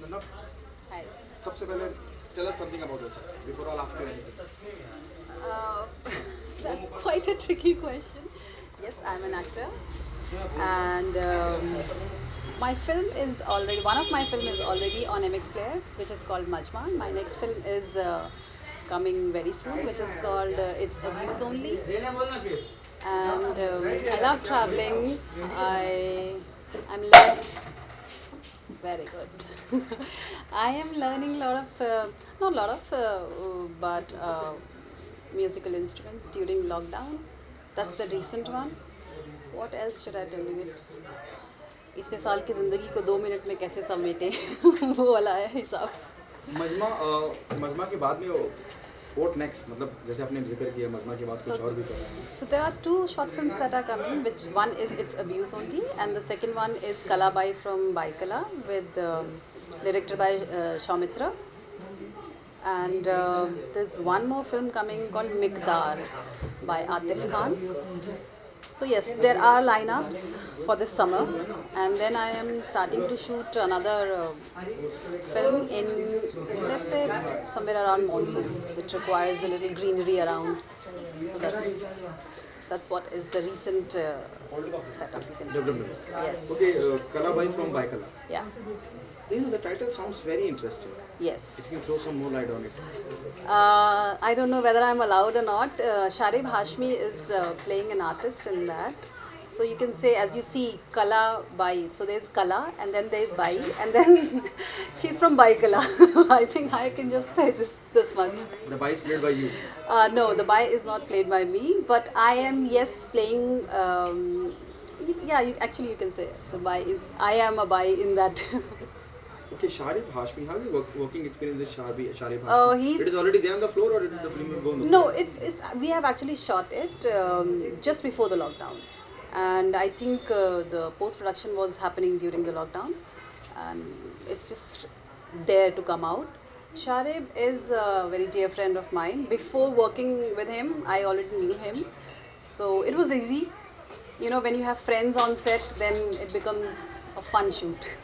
Sanjana, Hi. सबसे पहले tell us something about yourself before I'll ask you anything. Uh, that's quite a tricky question. Yes, I'm an actor, and my film is already one of my film is already on MX Player, which is called Majma. My next film is coming very soon, which is called It's Abuse Only. And I love traveling. I'm learning. Very good. I am learning a lot of, not a lot of, but musical instruments during lockdown. That's the recent one. What else should I tell you? It's इतने साल की ज़िंदगी को 2 minute में कैसे समेटे वो वाला है हिसाब. मजमा के बाद में what next? मतलब जैसे आपने जिक्र किया मजमा के बाद कुछ और भी कर रहे हैं. So there are two short films that are coming, which one is It's Abuse Only, and the second one is Kalabai from Baikala, with directed by Shaumitra. And there's one more film coming called Miqdar by Atif Khan. So yes, there are lineups for this summer, and then I am starting to shoot another film in, let's say, somewhere around monsoons. It requires a little greenery around, so that's what is the recent setup, you can say. Development. Yes. Okay, Kalabai from Baikala. Yeah. You know, the title sounds very interesting. Yes. If you can throw some more light on it. I don't know whether I'm allowed or not. Sharib Hashmi is playing an artist in that. So you can say, as you see, Kala Bai. So there's Kala, and then there's Bai, and then she's from Baikala. I think I can just say this much. The Bai is played by you. No, the Bai is not played by me, but I am, yes, playing. Yeah, actually you can say the Bai is. I am a Bai in that. Okay, Sharib Hashmi, how is the working experience with Sharib Hashmi? Oh, It is already there on the floor, or did the film will go on the No, floor? it's we have actually shot it just before the lockdown, and I think the post production was happening during the lockdown, and it's just there to come out. Sharib is a very dear friend of mine. Before working with him, I already knew him, so it was easy. You know, when you have friends on set, then it becomes a fun shoot.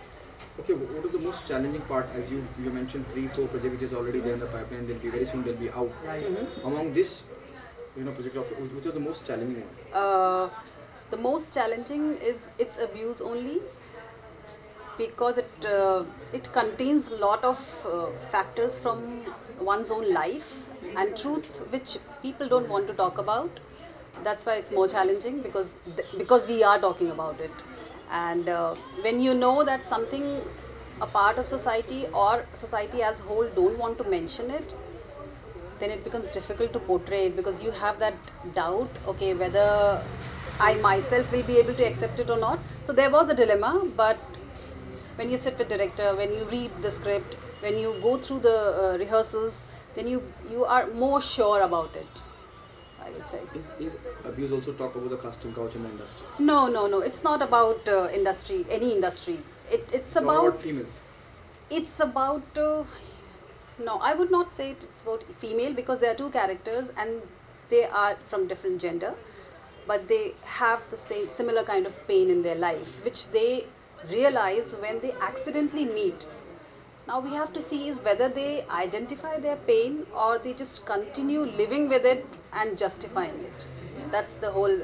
Okay, what is the most challenging part? As you mentioned, 3-4 projects which is already there in the pipeline. They'll be very soon. They'll be out. Among this, project of which was the most challenging one? The most challenging is It's Abuse Only, because it contains a lot of factors from one's own life and truth which people don't want to talk about. That's why it's more challenging, because we are talking about it. And when you know that something a part of society or society as whole don't want to mention it, then it becomes difficult to portray it, because you have that doubt, okay, whether I myself will be able to accept it or not. So there was a dilemma, but when you sit with director, when you read the script, when you go through the rehearsals, then you are more sure about it, I would say. Is abuse also talk about the casting couch in the industry? No. It's not about industry, any industry. It's about females. It's about no, I would not say it's about female, because there are two characters and they are from different gender, but they have the similar kind of pain in their life, which they realize when they accidentally meet. Now we have to see is whether they identify their pain or they just continue living with it and justifying it. That's the whole.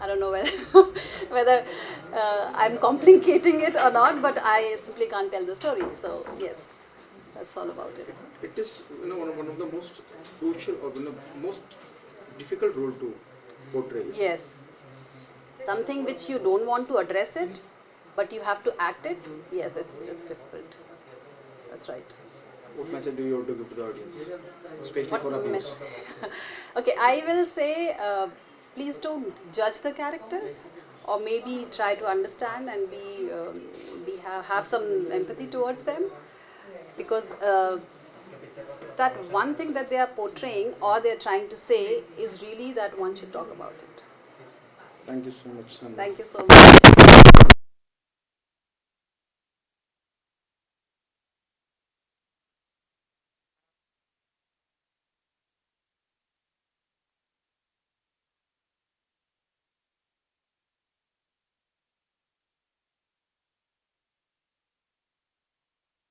I don't know whether I'm complicating it or not, but I simply can't tell the story. So yes, that's all about it. It is one of the most crucial or one of the most difficult role to portray. Yes, something which you don't want to address it, but you have to act it. Yes, it's just difficult. That's right. What message do you want to give to the audience, especially What for abuse? Okay, I will say, please don't judge the characters, or maybe try to understand and have some empathy towards them, because that one thing that they are portraying or they are trying to say is really that one should talk about it. Thank you so much, Sandra. Thank you so much.